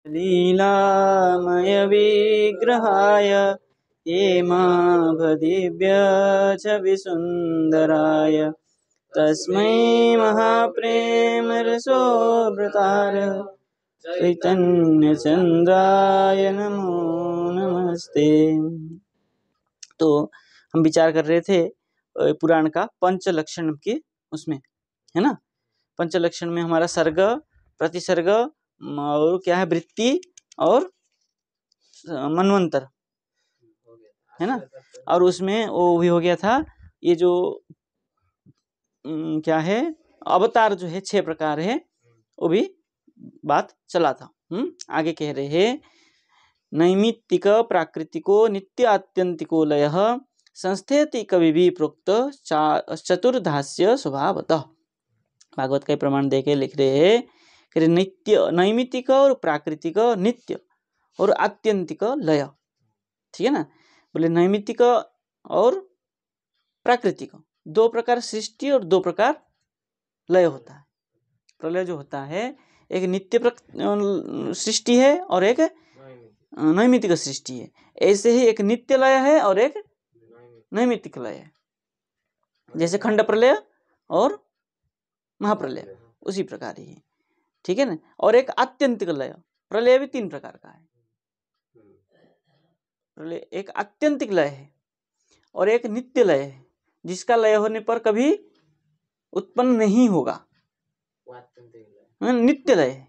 लीलामय विग्रहाय हेमाभदिव्य छविसुन्दराय तस्मै महाप्रेमरसोऽवतार चैतन्यचन्द्राय नमो नमस्ते। तो हम विचार कर रहे थे पुराण का पंचलक्षण के उसमें, है ना। पंचलक्षण में हमारा सर्ग, प्रतिसर्ग और क्या है, वृत्ति और मनवंतर, है ना। और उसमें वो भी हो गया था, ये जो क्या है अवतार जो है 6 प्रकार है, वो भी बात चला था। आगे कह रहे हैं नैमित्तिक प्राकृतिको नित्य आत्यंतिको लयः संस्थेति कवि भी प्रोक्त चतुर्धास्य स्वभावतः। भागवत का प्रमाण देके लिख रहे हैं कि नित्य, नैमित्तिक और प्राकृतिक नित्य और आत्यंतिक लय, ठीक है ना। बोले नैमित्तिक और प्राकृतिक 2 प्रकार सृष्टि और 2 प्रकार लय होता है। प्रलय जो होता है एक नित्य सृष्टि है और एक नैमित्तिक सृष्टि है। ऐसे ही एक नित्य लय है और एक नैमित्तिक लय है, जैसे खंड प्रलय और महाप्रलय, उसी प्रकार ही है, ठीक है ना। और एक आत्यंतिक लय, प्रलय भी 3 प्रकार का है। प्रलय एक आत्यंतिक लय है और एक नित्य लय है, जिसका लय होने पर कभी उत्पन्न नहीं होगा, नित्य लय है।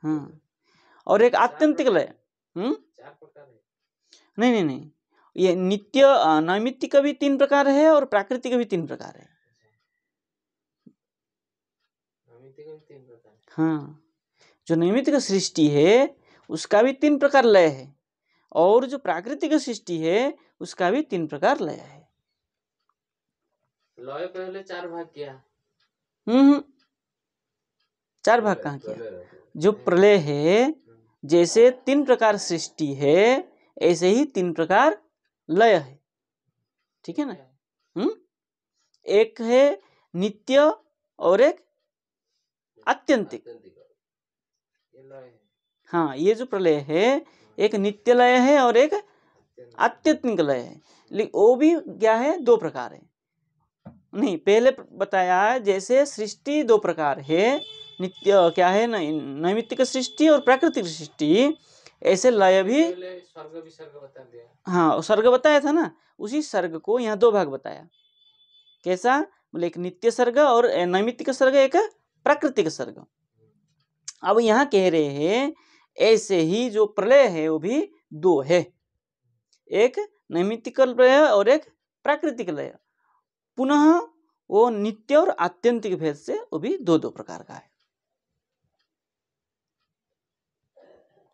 हाँ, और एक आत्यंतिक लय नहीं, ये नित्य नैमित्तिक भी 3 प्रकार है और प्राकृतिक भी 3 प्रकार है। हाँ, जो नैमित्तिक सृष्टि है उसका भी 3 प्रकार लय है और जो प्राकृतिक सृष्टि है उसका भी 3 प्रकार लय है। लय पहले 4 भाग किया। 4 भाग कहाँ किया? जो प्रलय है, जैसे 3 प्रकार सृष्टि है ऐसे ही 3 प्रकार लय है, ठीक है ना। एक है नित्य और एक आत्यंतिक। हाँ, ये जो प्रलय है एक नित्य लय है और एक आत्यंतिक लय है, लेकिन वो भी क्या है 2 प्रकार है। नहीं, पहले बताया जैसे सृष्टि 2 प्रकार है, नित्य क्या है नैमित्तिक सृष्टि और प्राकृतिक सृष्टि, ऐसे लय भी सर्ग बता दिया। हाँ, सर्ग बताया था ना, उसी सर्ग को यहाँ 2 भाग बताया। कैसा? बोले एक नित्य सर्ग और नैमित्तिक सर्ग, एक प्राकृतिक सर्ग। अब यहाँ कह रहे हैं ऐसे ही जो प्रलय है वो भी 2 है, एक नैमित्तिक लय और एक प्राकृतिक लय। पुनः वो नित्य और आत्यंतिक भेद से वो भी 2 प्रकार का है,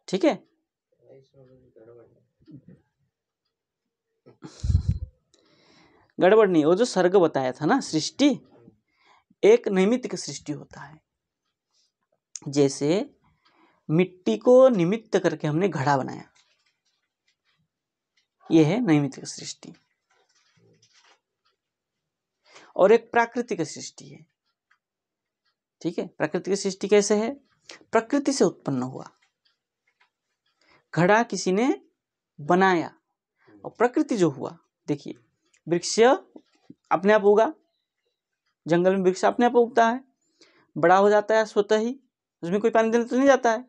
ठीक है। गड़बड़ नहीं, वो जो सर्ग बताया था ना सृष्टि, एक नैमित्तिक सृष्टि होता है। जैसे मिट्टी को निमित्त करके हमने घड़ा बनाया, ये है नैमित्तिक सृष्टि। और एक प्राकृतिक सृष्टि है, ठीक है। प्राकृतिक सृष्टि कैसे है? प्रकृति से उत्पन्न हुआ घड़ा किसी ने बनाया, और प्रकृति जो हुआ, देखिए वृक्ष अपने आप उगा, जंगल में वृक्ष अपने आप उगता है, बड़ा हो जाता है स्वतः ही, उसमें कोई पानी देने तो नहीं जाता है।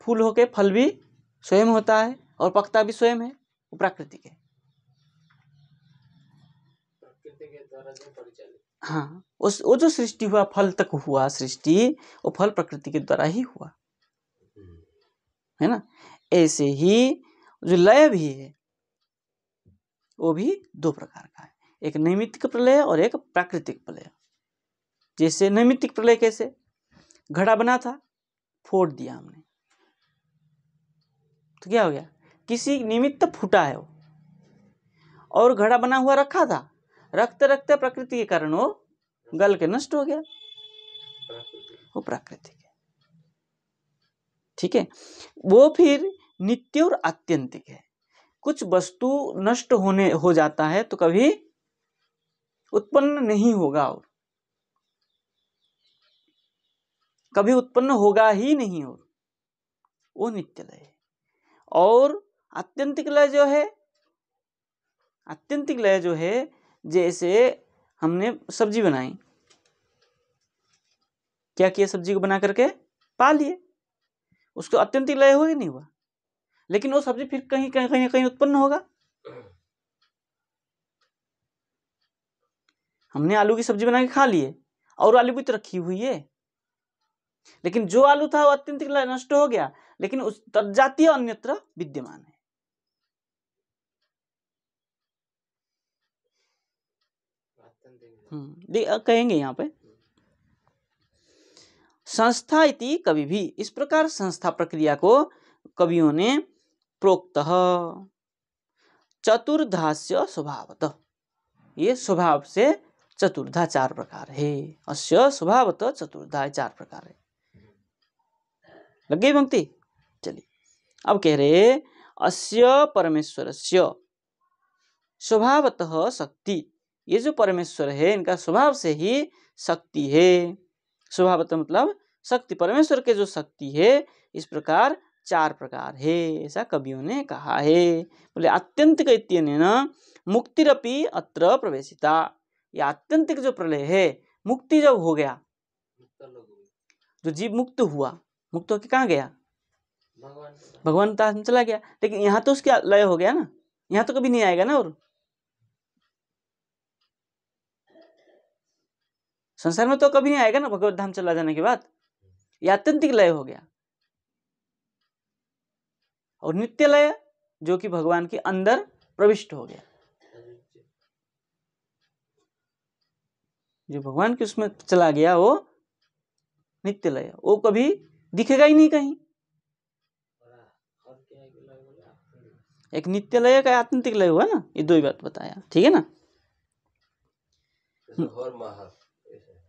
फूल होके फल भी स्वयं होता है और पकता भी स्वयं है, वो प्राकृतिक है। प्रकृति के द्वारा जो परिचालित, हाँ, वो जो सृष्टि हुआ, फल तक हुआ सृष्टि, वो फल प्रकृति के द्वारा ही हुआ, है ना। ऐसे ही जो लय भी है वो भी 2 प्रकार का है, एक नैमित्तिक प्रलय और एक प्राकृतिक प्रलय। जैसे नैमित्तिक प्रलय कैसे? घड़ा बना था, फोड़ दिया हमने, तो क्या हो गया? किसी निमित्त फूटा है वो, और घड़ा बना हुआ रखा था, रखते रखते प्रकृति के कारण वो गल के नष्ट हो गया, वो प्राकृतिक है, ठीक है। वो फिर नित्य और आत्यंतिक है। कुछ वस्तु नष्ट हो जाता है तो कभी उत्पन्न नहीं होगा, और कभी उत्पन्न होगा ही नहीं, और वो नित्य लय है। और आत्यंतिक लय जो है, आत्यंतिक लय जो है, जैसे हमने सब्जी बनाई, क्या किया, सब्जी को बना करके पा लिए, उसको आत्यंतिक लय हुआ कि नहीं हुआ? लेकिन वो सब्जी फिर कहीं कहीं कहीं कहीं उत्पन्न होगा। हमने आलू की सब्जी बना के खा लिए और आलू भी तो रखी हुई है, लेकिन जो आलू था वो आत्यंतिक लय नष्ट हो गया, लेकिन उस तज्जातीय अन्यत्र विद्यमान है। कहेंगे यहाँ पे संस्था इति कवि भी, इस प्रकार संस्था प्रक्रिया को कवियों ने प्रोक्त चतुर्धास्य स्वभावतः, ये स्वभाव से चतुर्धा 4 प्रकार है। अस्य स्वभावतः चतुर्धा 4 प्रकार है। लग गई पंक्ति? चलिए अब कह रहे अस्य परमेश्वरस्य स्वभावतः शक्ति, ये जो परमेश्वर है इनका स्वभाव से ही शक्ति है। स्वभावतः मतलब शक्ति, परमेश्वर के जो शक्ति है इस प्रकार 4 प्रकार है, ऐसा कवियों ने कहा है। बोले आत्यंतिक इत्यनेन मुक्तिरपि अत्र प्रवेशिता, ये आत्यंतिक जो प्रलय है, मुक्ति जब हो गया, जो जीव मुक्त हुआ, मुक्त होकर कहाँ गया? भगवान तान चला गया। लेकिन यहाँ तो उसका लय हो गया ना, यहाँ तो कभी नहीं आएगा ना, और संसार में तो कभी नहीं आएगा ना भगवत धाम चला जाने के बाद। यह आत्यंतिक लय हो गया। और नित्य लय जो कि भगवान के अंदर प्रविष्ट हो गया, जो भगवान के उसमें चला गया वो नित्य लय, वो कभी दिखेगा ही नहीं कहीं। एक नित्य लय का आत्यंतिक लय हुआ ना, ये 2 ही बात बताया, ठीक है ना।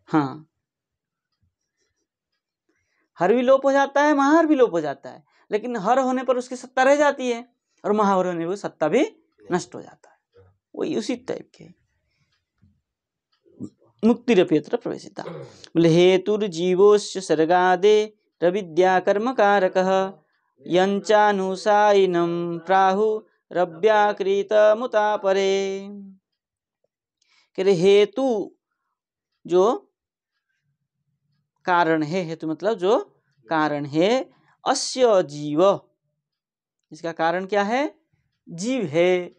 हाँ, हर भी लोप हो जाता है, महाहर भी लोप हो जाता है, लेकिन हर होने पर उसकी सत्ता रह जाती है और महाहर होने पर सत्ता भी नष्ट हो जाता है। वही उसी टाइप के मुक्तिरप्यत्र प्रवेशिता। बोले हेतुर्जीवोस्य सर्गादे रविद्या कर्म कारकः यंचानुसायिनं प्राहु रव्याकृतमुता परे। कह रहे हेतु जो कारण है, हेतु मतलब जो कारण है, अस्य जीव, इसका कारण क्या है? जीव है।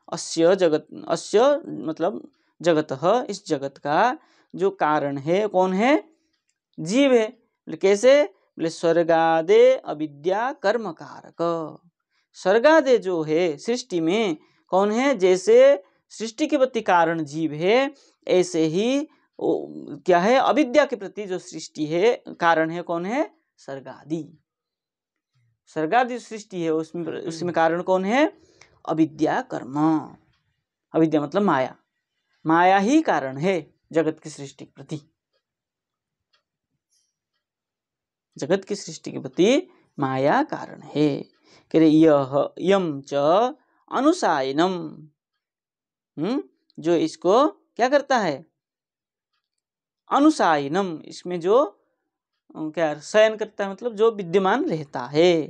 अस्य जगत, अस्य मतलब जगतः, इस जगत का जो कारण है कौन है? जीव है। कैसे? बोले स्वर्गादे अविद्या कर्म कारक, स्वर्गादे जो है सृष्टि में कौन है? जैसे सृष्टि के प्रति कारण जीव है, ऐसे ही क्या है? अविद्या के प्रति जो सृष्टि है कारण है कौन है? सर्गादि। सर्गादि सृष्टि है उसमें कारण कौन है? अविद्या कर्म। अविद्या मतलब माया, माया ही कारण है जगत की सृष्टि के प्रति, जगत की सृष्टि के प्रति माया कारण है। कह रहे यह यम च अनुसायनम, जो इसको क्या करता है? अनुसायनम, इसमें जो क्या शयन करता है, मतलब जो विद्यमान रहता है।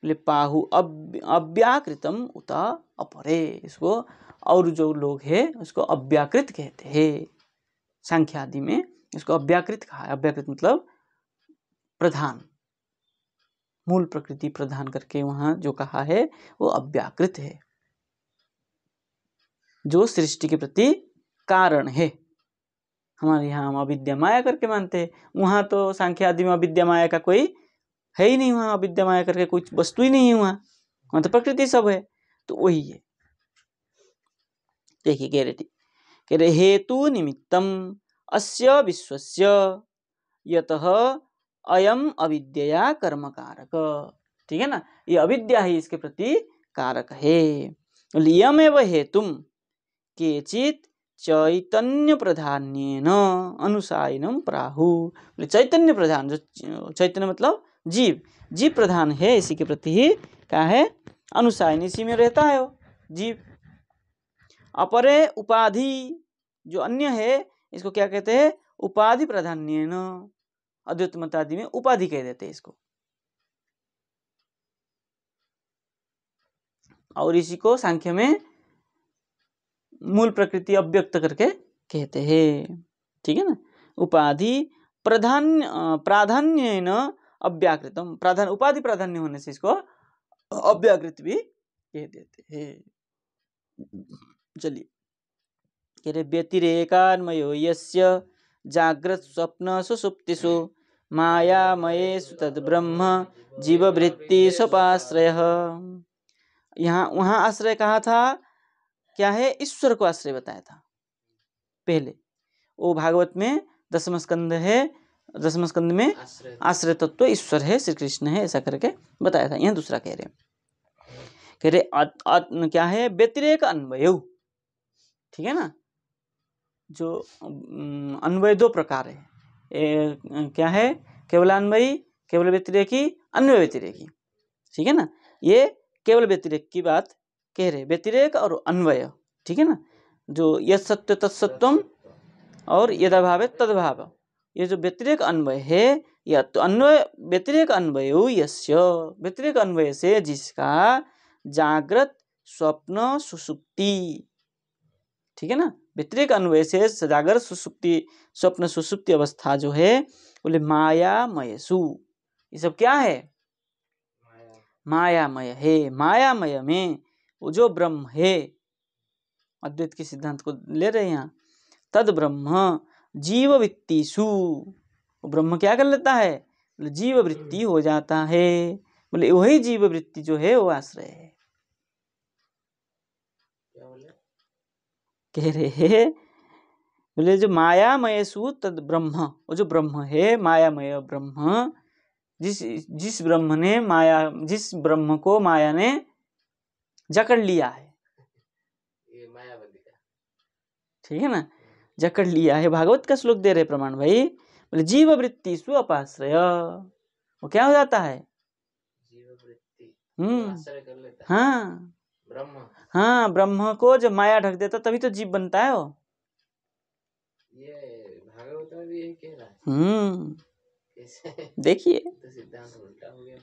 बोले पाहु अव्याकृतम उत अपरे, इसको और जो लोग हैं उसको अव्याकृत कहते हैं। सांख्य आदि में इसको अव्याकृत कहा है। अव्याकृत मतलब प्रधान, मूल प्रकृति प्रधान करके वहां जो कहा है वो अव्याकृत है, जो सृष्टि के प्रति कारण है। हमारे यहाँ हम अविद्या माया करके मानते हैं, वहां तो सांख्य आदि में अविद्या माया का कोई है ही नहीं, वहां अविद्या माया करके कोई वस्तु ही नहीं है, वहां तो प्रकृति सब है। तो वही है। देखिए कह रहे हेतु निमित्तम अस्य विश्वस्य यतः अयम अविद्या कर्म कारक, ठीक है ना, ये अविद्या ही इसके प्रति कारक है। यमेव हेतुम केचित चैतन्य प्रधान्येन अनुसायनम प्राहु, चैतन्य प्रधान, जो चैतन्य मतलब जीव, जीव प्रधान है, इसी के प्रति ही क्या है? अनुसायन, इसी में रहता है वो जीव। अपरे उपाधि, जो अन्य है इसको क्या कहते हैं? उपाधि प्राधान्येन, अद्वैत मत आदि में उपाधि कह देते हैं इसको। और इसी को सांख्य में मूल प्रकृति अव्यक्त करके कहते हैं। ठीक है ना। उपाधि प्राधान्येन अव्याकृतम, प्राधान्य उपाधि प्राधान्य होने से इसको अव्याकृत भी कह देते हैं। चलिए, कह रहे व्यतिरेकान्मयो यस्य जाग्रत स्वप्न सुषुप्तिषु मायामयेषु तद्ब्रह्म जीववृत्ति स्वपाश्रयः। यहाँ वहाँ आश्रय कहा था, क्या है, ईश्वर को आश्रय बताया था पहले। वो भागवत में 10वें स्कंद है, 10वें स्कंद में आश्रय तत्व ईश्वर है, श्री कृष्ण है, ऐसा करके बताया था। यहाँ दूसरा कह रहे क्या है, व्यतिरेक अन्वय। ठीक है ना। जो अन्वय दो प्रकार है, क्या है, केवलान्वयी, केवल व्यतिरेकी, अन्वय व्यतिरेकी। ठीक है ना। ये केवल व्यतिरेक की बात कह रहे, व्यतिरेक और अन्वय। ठीक है ना। जो यद सत्य तत्सत्वम और यदाभाव तदभाव, ये जो व्यतिरेक अन्वय है, या तो अन्वय व्यतिरेक अन्वय यस्य, व्यतिरेक अन्वय से जिसका जागृत स्वप्न सुषुप्ति। ठीक है ना। व्यतिरेक अन्वय से जागृत सुषुप्ति, स्वप्न सुषुप्ति अवस्था जो है, बोले मायामयसु, ये सब क्या है, मायामय है। मायामय में वो जो ब्रह्म है, अद्वैत के सिद्धांत को ले रहे हैं यहाँ, तद ब्रह्म जीववृत्तिषु, वो ब्रह्म क्या कर लेता है, बोले जीववृत्ति हो जाता है। बोले वही जीववृत्ति जो है वो आश्रय है। कह रहे हैं, बोले जो मायामयसु तद ब्रह्म, वो जो ब्रह्म है मायामय ब्रह्म, जिस ब्रह्म ने माया, जिस ब्रह्म को माया ने जकड़ लिया है, ये मायावादी का। ठीक है ना। जकड़ लिया है, भागवत का श्लोक दे रहे प्रमाण भाई। बोले जीववृत्ति सु अपाश्रय, वो क्या हो जाता है, जीववृत्ति आश्रय कर लेता है। हाँ ब्रह्म, हाँ ब्रह्म को जब माया ढक देता तभी तो जीव बनता है वो। ये भागवत में भी यही कह रहा है। देखिए तो सिद्धांत उल्टा हो गया,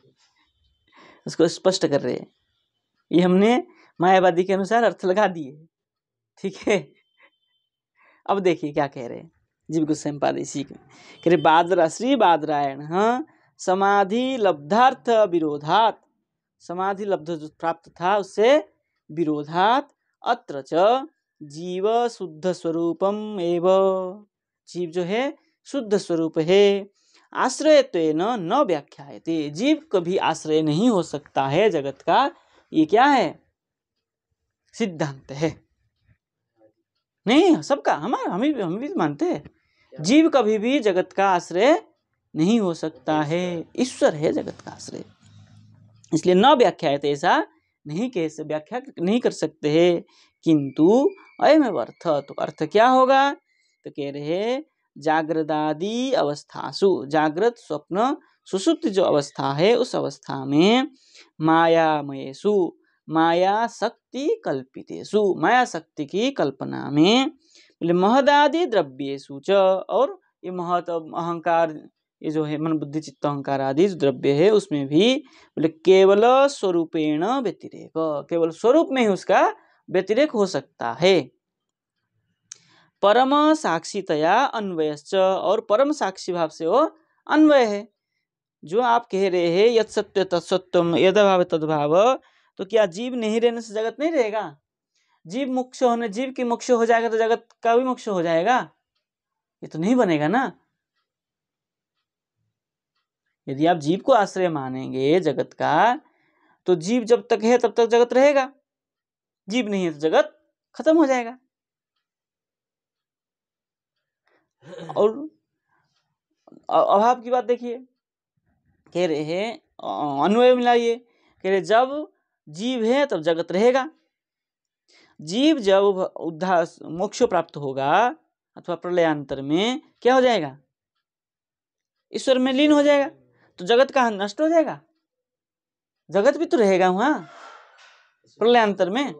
उसको स्पष्ट कर रहे हैं। ये हमने मायावादी के अनुसार अर्थ लगा दिए। ठीक है। अब देखिए क्या कह रहे हैं जीव गोस्वामी पाद इसी के, कह रहे बादरा श्री बादरायण समाधि लब्धार्थ विरोधात, समाधि लब्ध जो प्राप्त था उससे विरोधात, अत्र च जीव शुद्ध स्वरूपम एव, जीव जो है शुद्ध स्वरूप है, आश्रयत्वेन न व्याख्यायते, जीव कभी आश्रय नहीं हो सकता है जगत का। ये क्या है, सिद्धांत है। नहीं सबका, हम भी मानते हैं, जीव कभी भी जगत का आश्रय नहीं हो सकता है, ईश्वर है जगत का आश्रय। इसलिए न व्याख्यायते, ऐसा नहीं कह, व्याख्या नहीं कर सकते हैं। किंतु अयमेव अर्थ, तो अर्थ क्या होगा, तो कह रहे जागृदादि अवस्थासु, जागृत स्वप्न सुषुप्ति जो अवस्था है, उस अवस्था में मायामयेषु, माया शक्ति कल्पितेषु, माया शक्ति की कल्पना में, बोले महदादि द्रव्येषु च, और ये महत अहंकार, ये जो है मन बुद्धि चित्त अहंकार आदि जो द्रव्य है उसमें भी, बोले केवल स्वरूपेण व्यतिरेक, केवल स्वरूप में ही उसका व्यतिरेक हो सकता है। परम साक्षीतया अन्वयश्च, और परम साक्षी भाव से वो अन्वय है। जो आप कह रहे हैं यद सत्य तत्सत्यम यदभाव तद्भाव, तो क्या जीव नहीं रहने से जगत नहीं रहेगा? जीव मोक्ष होने, जीव की मोक्ष हो जाएगा तो जगत का भी मोक्ष हो जाएगा? ये तो नहीं बनेगा ना। यदि आप जीव को आश्रय मानेंगे जगत का, तो जीव जब तक है तब तक जगत रहेगा, जीव नहीं है तो जगत खत्म हो जाएगा। और अभाव की बात देखिए, कह रहे हैं अन्वय मिलाइए, कह रहे जब जीव है तब जगत रहेगा, जीव जब उद्धार मोक्ष प्राप्त होगा अथवा प्रलयांतर में क्या हो जाएगा, ईश्वर में लीन हो जाएगा, तो जगत का नष्ट हो जाएगा, जगत भी तो रहेगा वहां प्रलयांतर में।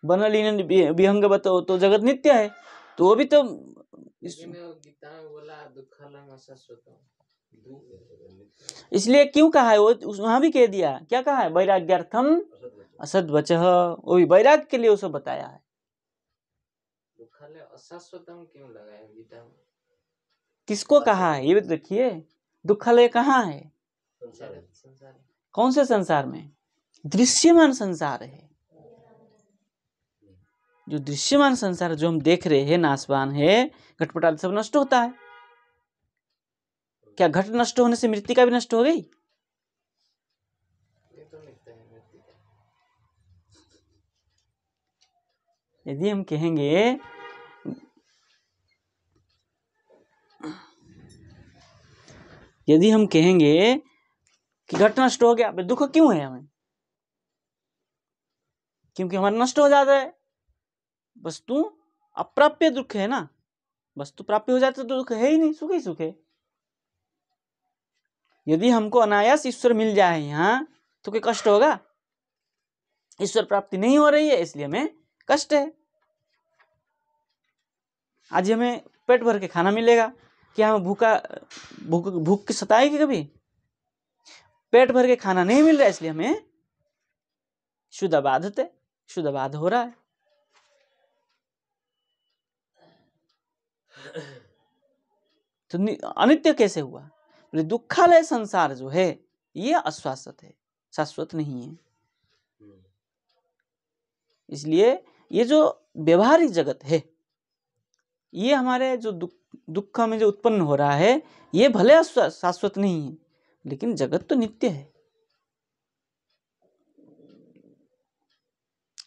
बनलीन विहंग बताओ तो जगत नित्य है, तो वो भी तो गीता में बोला दुखलम अशाश्वतम, इसलिए क्यों कहा है वो, वहां भी कह दिया, क्या कहा है, वैराग्यार्थम असद्वचः, वो भी वैराग्य के लिए वो सब बताया है। दुखालय अशाश्वतम क्यों लगाया गीता में? किसको कहा है ये भी तो देखिए, दुखालय कहाँ है, संसार कौन से संसार में, दृश्यमान संसार है। जो दृश्यमान संसार जो हम देख रहे हैं नाशवान है, घटपट आदि सब नष्ट होता है। क्या घट नष्ट होने से मृत्तिका भी नष्ट हो गई? ये तो नित्य है मृत्तिका। यदि हम कहेंगे कि घट नष्ट हो गया, दुख क्यों है हमें? क्योंकि हमारा नष्ट हो जाता है। वस्तु अप्राप्य दुख है ना, वस्तु प्राप्य हो जाता तो दुख है ही नहीं, सुख ही सुख है। यदि हमको अनायास ईश्वर मिल जाए यहाँ तो कोई कष्ट होगा? ईश्वर प्राप्ति नहीं हो रही है इसलिए हमें कष्ट है। आज हमें पेट भर के खाना मिलेगा, क्या हम भूख की सताएगी कभी? पेट भर के खाना नहीं मिल रहा है इसलिए हमें शुद्धाबाध हो रहा है। तो अनित्य कैसे हुआ? बोले दुखालय संसार जो है ये अशाश्वत है, शाश्वत नहीं है। इसलिए ये जो व्यवहारिक जगत है, ये हमारे जो दुख में जो उत्पन्न हो रहा है, ये भले शाश्वत नहीं है, लेकिन जगत तो नित्य है।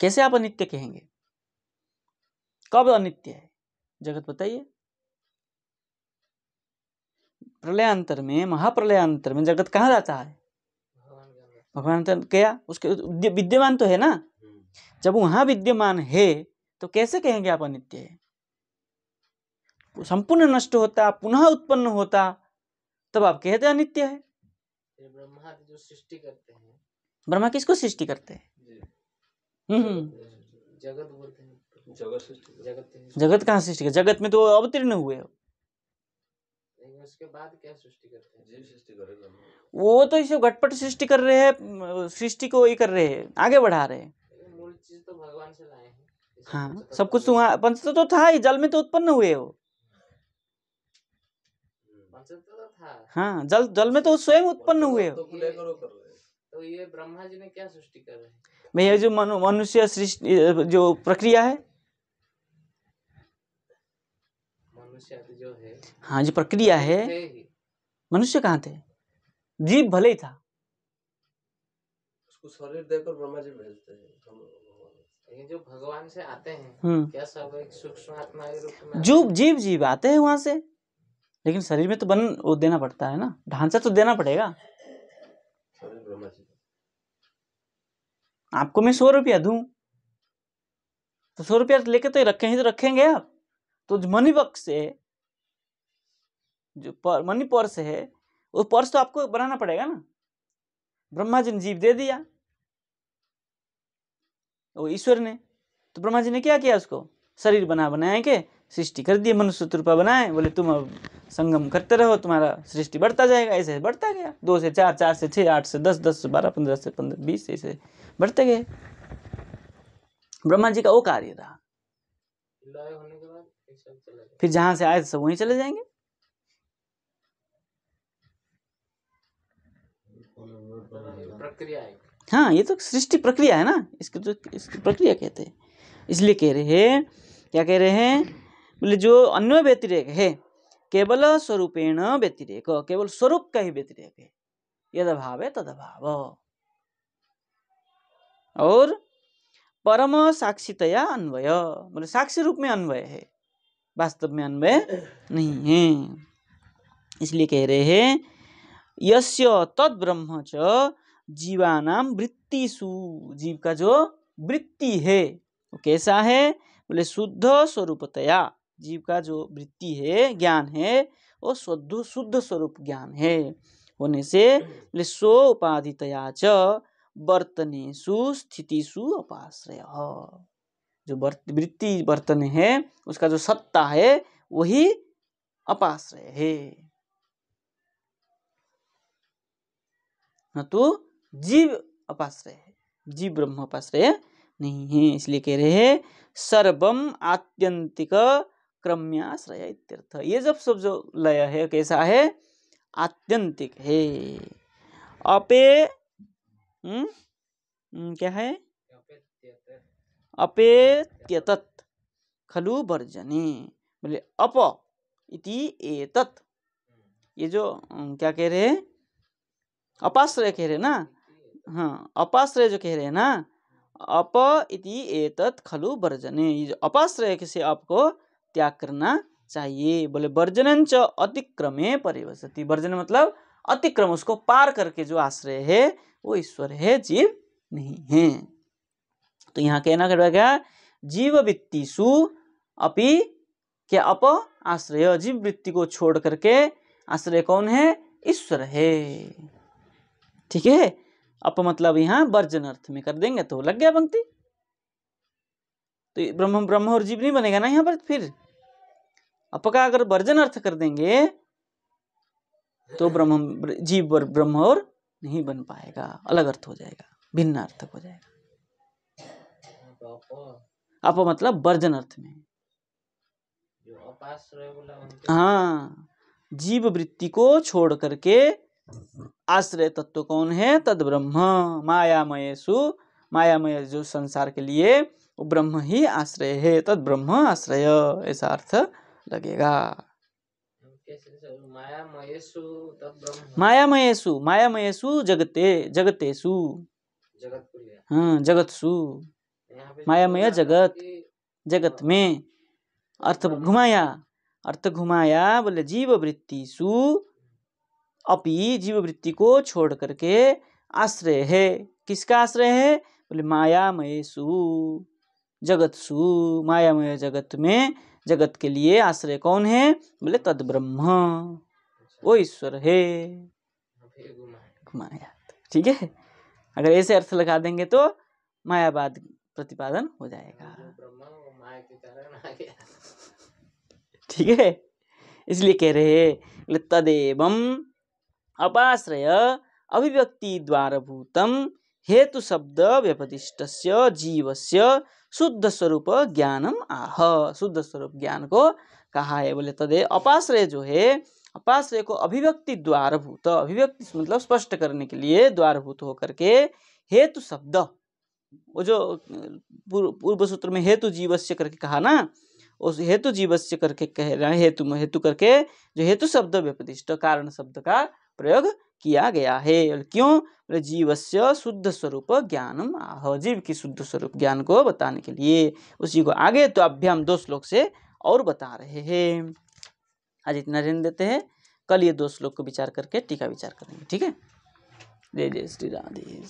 कैसे आप अनित्य कहेंगे? कब अनित्य है जगत बताइए? प्रलयांतर में, महाप्रलयांतर में जगत कहाँ जाता है? भगवान क्या उसके विद्यमान तो है ना। जब वहां विद्यमान है तो कैसे कहेंगे आप अनित्य है? संपूर्ण नष्ट होता, पुनः उत्पन्न होता, तब आप कहते अनित्य है। ब्रह्मा जो सृष्टि करते हैं, ब्रह्मा किसको सृष्टि करते हैं? जगत बोलते हैं। जगत कहाँ सृष्टि कर? जगत में तो अवतीर्ण हुए हो। उसके बाद क्या सृष्टि करते हैं? जीव सृष्टि कर रहे हैं। वो तो इसे घटपट सृष्टि कर रहे हैं, सृष्टि को ये कर रहे हैं, आगे बढ़ा रहे हैं। मूल चीज तो भगवान से लाए हैं। हाँ, सब कुछ वहाँ पंचतत्व तो था ही, जल में तो उत्पन्न हुए हो। पंचतत्व तो था। हाँ, जल में तो स्वयं उत्पन्न हुए हो। तो ये ब्रह्मा जी ने क्या सृष्टि कर रहे हैं? भैया जो मनुष्य सृष्टि जो प्रक्रिया है, मनुष्य जो है, हाँ जो प्रक्रिया है, मनुष्य कहाँ थे? जीव भले ही था, उसको शरीर देकर ब्रह्मा जी भेजते हैं। ये जो भगवान से आते हैं, क्या सब एक सूक्ष्म आत्मा के रूप में? जीव आते हैं वहां से, लेकिन शरीर में तो वो देना पड़ता है ना, ढांचा तो देना पड़ेगा। ब्रह्मा जी आपको मैं 100 रुपया दूं तो 100 रुपया लेके तो रखेंगे आप। तो मनी बक्स से, जो मनी पर्स है, वो पर्स तो आपको बनाना पड़ेगा ना। ब्रह्मा जी ने जीव दे दिया, वो ईश्वर ने, तो ब्रह्मा जी ने क्या किया? उसको शरीर बनाए के सृष्टि कर दिए, मनुष्य रूपा बनाए। बोले तुम अब संगम करते रहो, तुम्हारा सृष्टि बढ़ता जाएगा। ऐसे बढ़ता गया, 2 से 4, 4 से 6, 8 से 10, 10 से 12, 15 से 15, 20 ऐसे बढ़ते गए। ब्रह्मा जी का वो कार्य रहा। होने के बाद फिर जहां से आए सब वहीं चले जाएंगे। प्रक्रिया है। हाँ, ये तो सृष्टि प्रक्रिया है ना, इसकी प्रक्रिया कहते हैं। इसलिए कह रहे हैं, क्या कह रहे हैं? बोले जो अन्य व्यतिरेक है, केवल स्वरूपेण व्यतिरेक, केवल स्वरूप का ही व्यतिरेक है। यद अभाव है तद अभाव, और परम साक्षितया अन्वय, बोले साक्षी रूप में अन्वय है, वास्तव में अन्वय नहीं है। इसलिए कह रहे हैं यस्य तद ब्रह्म च जीवानाम वृत्तिषु, जीव का जो वृत्ति है वो कैसा है? बोले शुद्ध स्वरूपतया, जीव का जो वृत्ति है, ज्ञान है, वो शुद्ध स्वरूप ज्ञान है होने से, बोले सो उपाधितया च वर्तनेषु स्थितिषु अपाश्रय, जो वृत्ति वर्तन है उसका जो सत्ता है वही अपाश्रय है। न तो जीव अपाश्रय है, जीव ब्रह्म अपाश्रय नहीं है। इसलिए कह रहे हैं सर्वम आत्यंतिक क्रम्याश्रय इत्यर्थ। ये सब जो लय है कैसा है, आत्यंतिक है। अपे क्या है, अपेत्यतत् खलु वर्जने, बोले अप इति एतत्, ये जो क्या कह रहे हैं, अपाश्रय कह रहे हैं ना, हाँ अपाश्रय जो कह रहे हैं ना, अप इति एतत् खलु वर्जने, ये जो अपाश्रय से आपको त्याग करना चाहिए। बोले वर्जनंच अतिक्रमे परिवसति, वर्जन मतलब अतिक्रम, उसको पार करके जो आश्रय है वो ईश्वर है, जीव नहीं है। तो यहाँ कहना क्या, जीव वृत्तिषु अपि क्या अप आश्रय, जीव वृत्ति को छोड़ करके आश्रय कौन है, ईश्वर है। ठीक है, अप मतलब यहाँ वर्जन अर्थ में कर देंगे तो लग गया पंक्ति। तो ब्रह्म और जीव नहीं बनेगा ना यहाँ पर, फिर अप का अगर वर्जन अर्थ कर देंगे तो जीव ब्रह्म और नहीं बन पाएगा, अलग अर्थ हो जाएगा, भिन्न अर्थ हो जाएगा। अप मतलब वर्जन अर्थ में, हाँ जीव वृत्ति को छोड़ करके आश्रय तत्व कौन है, तद ब्रह्म, मायामयेषु, मायामय जो संसार के लिए वो ब्रह्म ही आश्रय है, तद ब्रह्म आश्रय, ऐसा अर्थ लगेगा। मायामयेषु, मायामयेषु जगते, जगतेषु, हाँ जगतसु, मायामय जगत, जगत में, अर्थ घुमाया, अर्थ घुमाया, बोले जीव वृत्तिषु अपि, जीव वृत्ति को छोड़ करके आश्रय है, किसका आश्रय है, बोले मायामयेषु जगतसु, मायामय जगत में, जगत के लिए आश्रय कौन है, बोले तद ब्रह्म, वो ईश्वर है, घुमाया। ठीक है, अगर ऐसे अर्थ लगा देंगे तो मायावाद प्रतिपादन हो जाएगा। ठीक है, इसलिए कह रहे हैं तदेवं अपाश्रय अभिव्यक्ति द्वारभूतम हेतु शब्द व्यपदिष्टस्य जीवस्य शुद्ध स्वरूप ज्ञानम आह, शुद्ध स्वरूप ज्ञान को कहा है। बोले तदे अपाश्रय जो है, अपाश्रय को अभिव्यक्ति द्वारभूत, अभिव्यक्ति मतलब स्पष्ट करने के लिए द्वारभूत होकर के हेतु शब्द, वो जो पूर्व सूत्र में हेतु जीवस्य करके कहा ना, उस हेतु जीवस्य करके कह रहा है, हेतु हेतु करके जो हेतु शब्द व्यपदिष्ट कारण शब्द का प्रयोग किया गया है। क्यों, जीवस्य शुद्ध स्वरूप ज्ञानम आह, जीव की शुद्ध स्वरूप ज्ञान को बताने के लिए, उसी को आगे तो अभ्याम 2 श्लोक से और बता रहे हैं। आज इतना रहने देते हैं, कल ये 2 श्लोक को विचार करके टीका विचार करेंगे। ठीक है, जय जय श्री राधे।